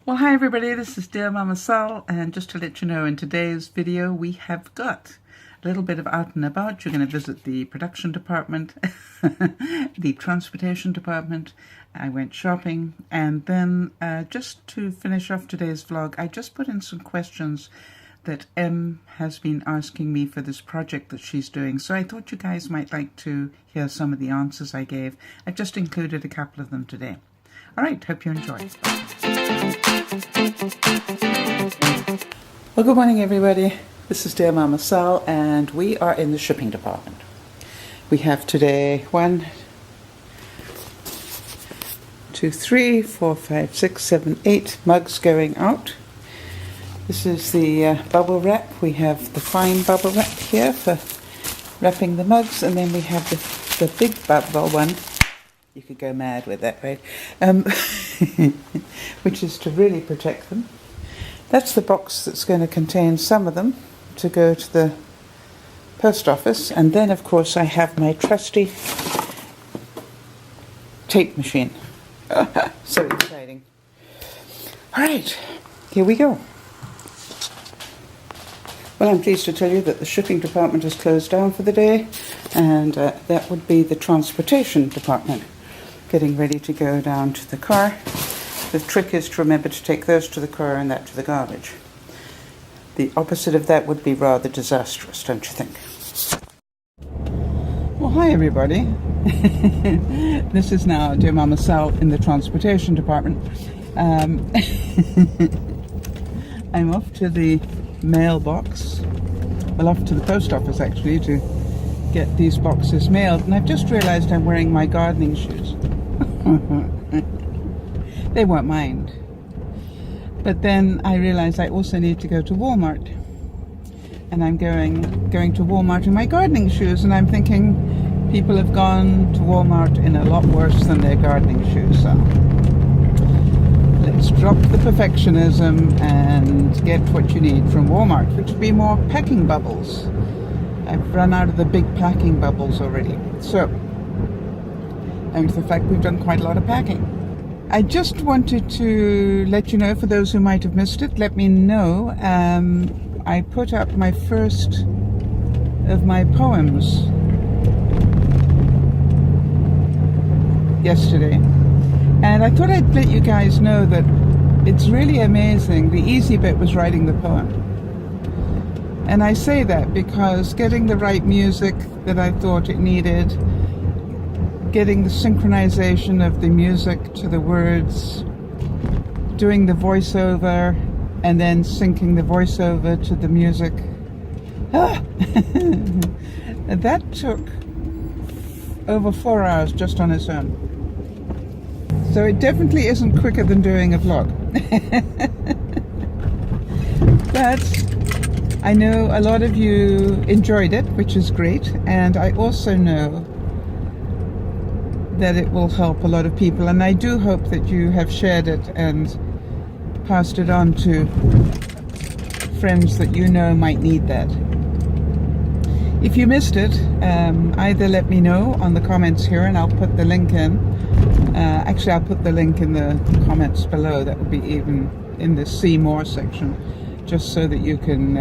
Well, hi everybody, this is Dear Mama Sal, and just to let you know, in today's video we have got a little bit of out and about. You're going to visit the production department, the transportation department. I went shopping, and then just to finish off today's vlog, I just put in some questions that Em has been asking me for this project that she's doing. So I thought you guys might like to hear some of the answers I gave. I've just included a couple of them today. All right, hope you enjoy. Well, good morning everybody. This is Dear Mama Sal, and we are in the shipping department. We have today 1, 2, 3, 4, 5, 6, 7, 8 mugs going out. This is the bubble wrap. We have the fine bubble wrap here for wrapping the mugs, and then we have the big bubble one. You could go mad with that, right? Which is to really protect them. That's the box that's going to contain some of them to go to the post office. And then, of course, I have my trusty tape machine. So exciting. All right, here we go. Well, I'm pleased to tell you that the shipping department is closed down for the day, and that would be the transportation department, getting ready to go down to the car. The trick is to remember to take those to the car and that to the garbage. The opposite of that would be rather disastrous, don't you think? Well, hi everybody. This is now Dear Mama Sal in the transportation department. I'm off to the mailbox, well, off to the post office actually, to get these boxes mailed, and I've just realized I'm wearing my gardening shoes. They won't mind. But then I realized I also need to go to Walmart, and I'm going to Walmart in my gardening shoes, and I'm thinking people have gone to Walmart in a lot worse than their gardening shoes, so let's drop the perfectionism and get what you need from Walmart, which would be more packing bubbles. I've run out of the big packing bubbles already. So, and the fact we've done quite a lot of packing. I just wanted to let you know, for those who might have missed it, let me know. I put up my first of my poems yesterday. And I thought I'd let you guys know that it's really amazing. The easy bit was writing the poem. And I say that because getting the right music that I thought it needed, getting the synchronization of the music to the words, doing the voiceover, and then syncing the voiceover to the music. That took over 4 hours just on its own. So it definitely isn't quicker than doing a vlog. But I know a lot of you enjoyed it, which is great, and I also know that it will help a lot of people, and I do hope that you have shared it and passed it on to friends that you know might need that. If you missed it, either let me know on the comments here, and I'll put the link in. Actually, I'll put the link in the comments below. That would be even in the See More section, just so that you can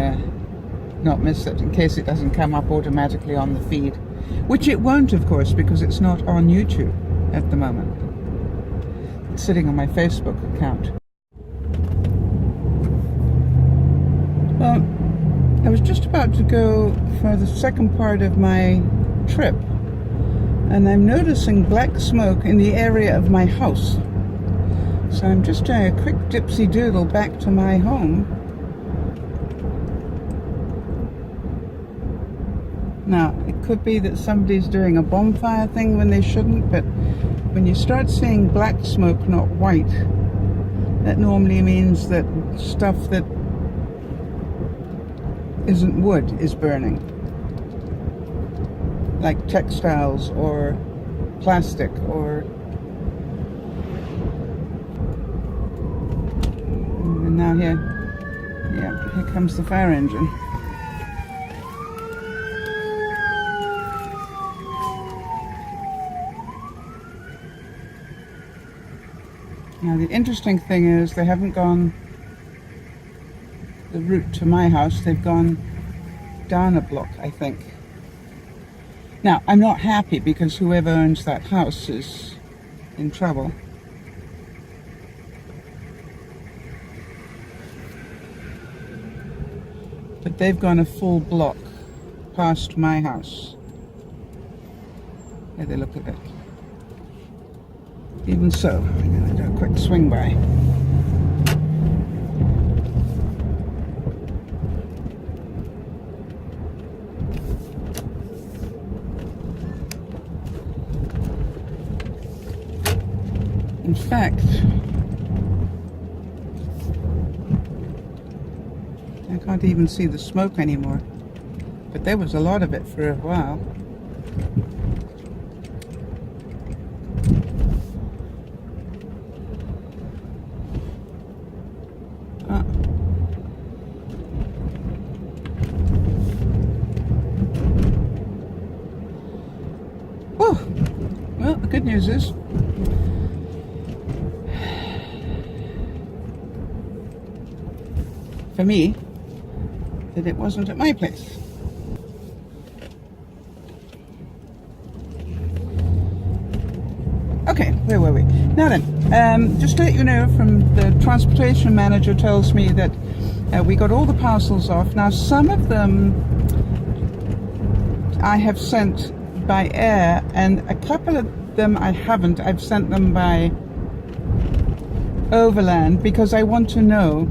not miss it, in case it doesn't come up automatically on the feed. Which it won't, of course, because it's not on YouTube at the moment. It's sitting on my Facebook account. Well, I was just about to go for the second part of my trip, and I'm noticing black smoke in the area of my house. So I'm just doing a quick dipsy doodle back to my home. Now, it could be that somebody's doing a bonfire thing when they shouldn't, but when you start seeing black smoke, not white, that normally means that stuff that isn't wood is burning. Like textiles or plastic or... And now here comes the fire engine. Now the interesting thing is they haven't gone the route to my house, they've gone down a block, I think. Now, I'm not happy because whoever owns that house is in trouble. But they've gone a full block past my house. There they look at it. Even so, I'm going to do a quick swing by. In fact, I can't even see the smoke anymore, but there was a lot of it for a while. Oh, well, the good news is for me that it wasn't at my place. Okay, where were we? Now then, just to let you know, from the transportation manager tells me that we got all the parcels off. Now some of them I have sent by air, and a couple of them I haven't. I've sent them by overland because I want to know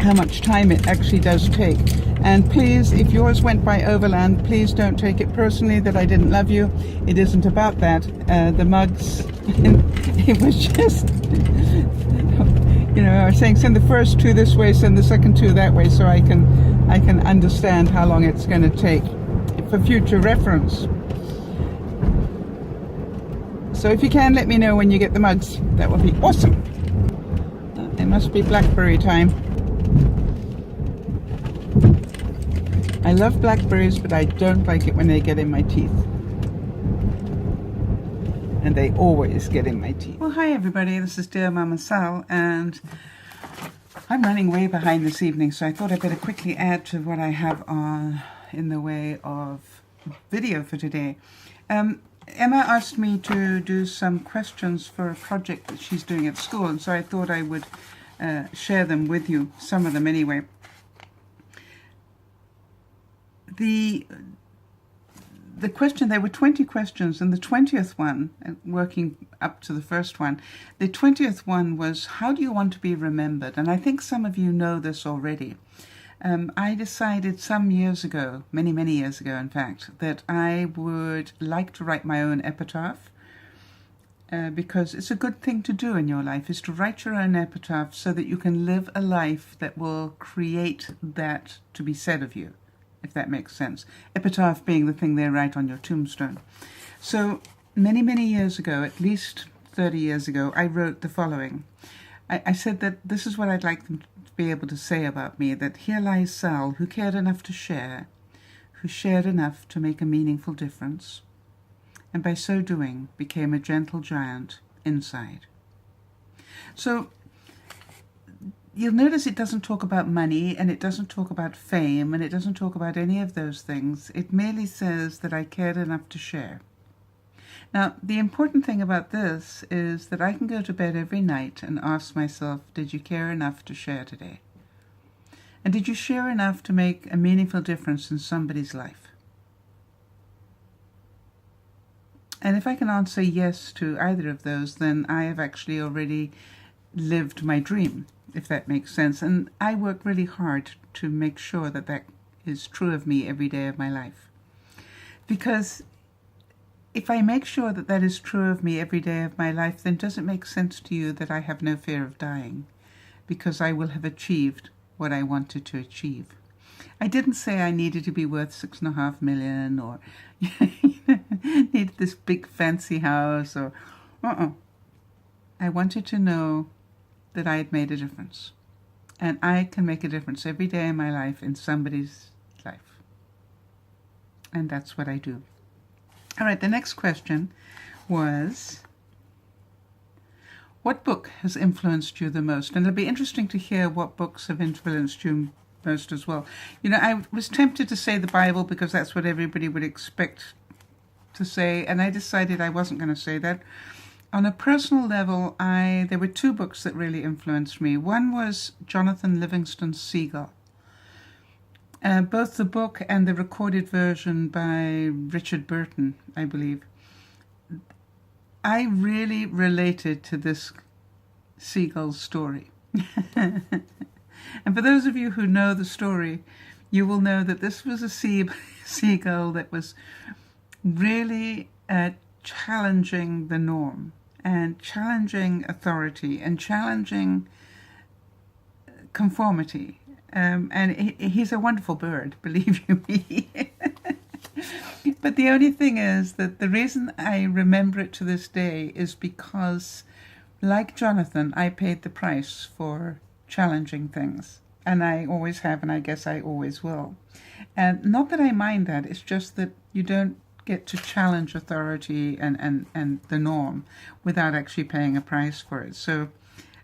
how much time it actually does take. And please, if yours went by overland, please don't take it personally that I didn't love you. It isn't about that. The mugs, it was just, you know, I was saying send the first two this way, send the second two that way, so I can understand how long it's going to take for future reference. So if you can, let me know when you get the mugs. That would be awesome. It must be blackberry time. I love blackberries, but I don't like it when they get in my teeth. And they always get in my teeth. Well, hi everybody, this is Dear Mama Sal, and I'm running way behind this evening, so I thought I'd better quickly add to what I have on in the way of video for today. Emma asked me to do some questions for a project that she's doing at school, and so I thought I would share them with you, some of them anyway. The question, there were 20 questions, and the 20th one, working up to the first one, the 20th one was, how do you want to be remembered? And I think some of you know this already. I decided some years ago, many years ago in fact, that I would like to write my own epitaph, because it's a good thing to do in your life, is to write your own epitaph so that you can live a life that will create that to be said of you, if that makes sense. Epitaph being the thing they write on your tombstone. So many years ago, at least 30 years ago, I wrote the following. I said that this is what I'd like them to be able to say about me, that here lies Sal, who cared enough to share, who shared enough to make a meaningful difference, and by so doing became a gentle giant inside. So you'll notice it doesn't talk about money, and it doesn't talk about fame, and it doesn't talk about any of those things. It merely says that I cared enough to share. Now, the important thing about this is that I can go to bed every night and ask myself, did you care enough to share today? And did you share enough to make a meaningful difference in somebody's life? And if I can answer yes to either of those, then I have actually already lived my dream, if that makes sense. And I work really hard to make sure that that is true of me every day of my life. Because if I make sure that that is true of me every day of my life, then does it make sense to you that I have no fear of dying? Because I will have achieved what I wanted to achieve. I didn't say I needed to be worth $6.5 million or needed this big fancy house or I wanted to know that I had made a difference. And I can make a difference every day in my life in somebody's life. And that's what I do. All right, the next question was, What book has influenced you the most? And it'll be interesting to hear what books have influenced you most as well. You know, I was tempted to say the Bible because that's what everybody would expect to say, and I decided I wasn't going to say that. On a personal level, there were two books that really influenced me. One was Jonathan Livingston Seagull. Both the book and the recorded version by Richard Burton, I believe. I really related to this seagull story. And for those of you who know the story, you will know that this was a seagull that was really challenging the norm and challenging authority and challenging conformity. And he's a wonderful bird, believe you me. But the only thing is that the reason I remember it to this day is because, like Jonathan, I paid the price for challenging things. And I always have, and I guess I always will. And not that I mind that, it's just that you don't get to challenge authority and the norm without actually paying a price for it. So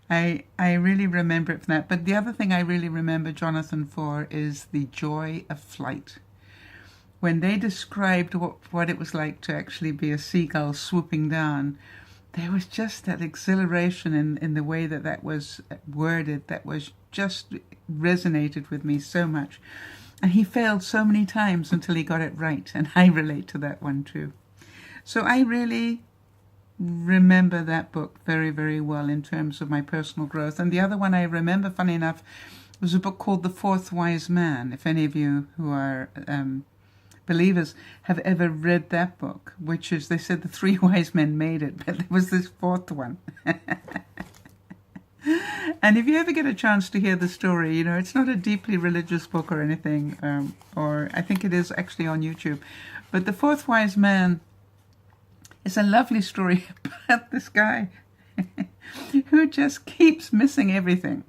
I really remember it from that. But the other thing I really remember Jonathan for is the joy of flight. When they described what it was like to actually be a seagull swooping down, there was just that exhilaration in the way that was worded that was just resonated with me so much. And he failed so many times until he got it right, and I relate to that one too. So I really remember that book very, very well in terms of my personal growth. And the other one I remember, funny enough, was a book called The Fourth Wise Man. If any of you who are believers have ever read that book, which is, they said the three wise men made it, but there was this fourth one. And if you ever get a chance to hear the story, you know, it's not a deeply religious book or anything, or I think it is actually on YouTube. But The Fourth Wise Man is a lovely story about this guy who just keeps missing everything.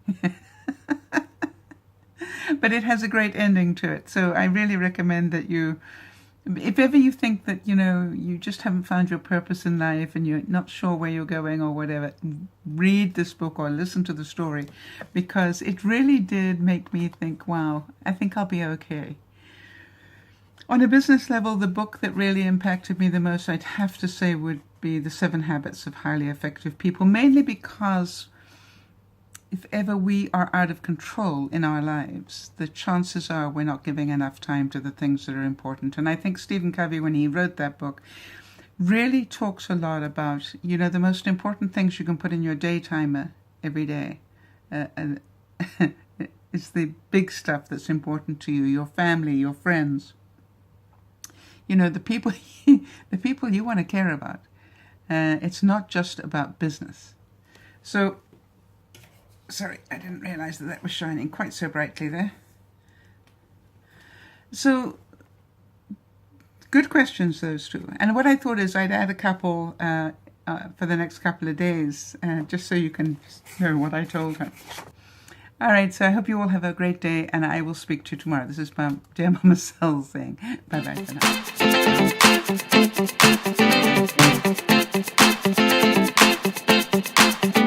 But it has a great ending to it. So I really recommend that you, if ever you think that, you know, you just haven't found your purpose in life and you're not sure where you're going or whatever, read this book or listen to the story, because it really did make me think, wow, I think I'll be okay. On a business level, the book that really impacted me the most, I'd have to say, would be The 7 Habits of Highly Effective People, mainly because if ever we are out of control in our lives, the chances are we're not giving enough time to the things that are important. And I think Stephen Covey, when he wrote that book, really talks a lot about, you know, the most important things you can put in your day timer every day. It's the big stuff that's important to you, your family, your friends. You know, the people you want to care about. It's not just about business. So, sorry, I didn't realize that was shining quite so brightly there. So, good questions, those two. And what I thought is I'd add a couple for the next couple of days, just so you can know what I told her. All right, so I hope you all have a great day, and I will speak to you tomorrow. This is dear Mama Sol saying bye-bye for now.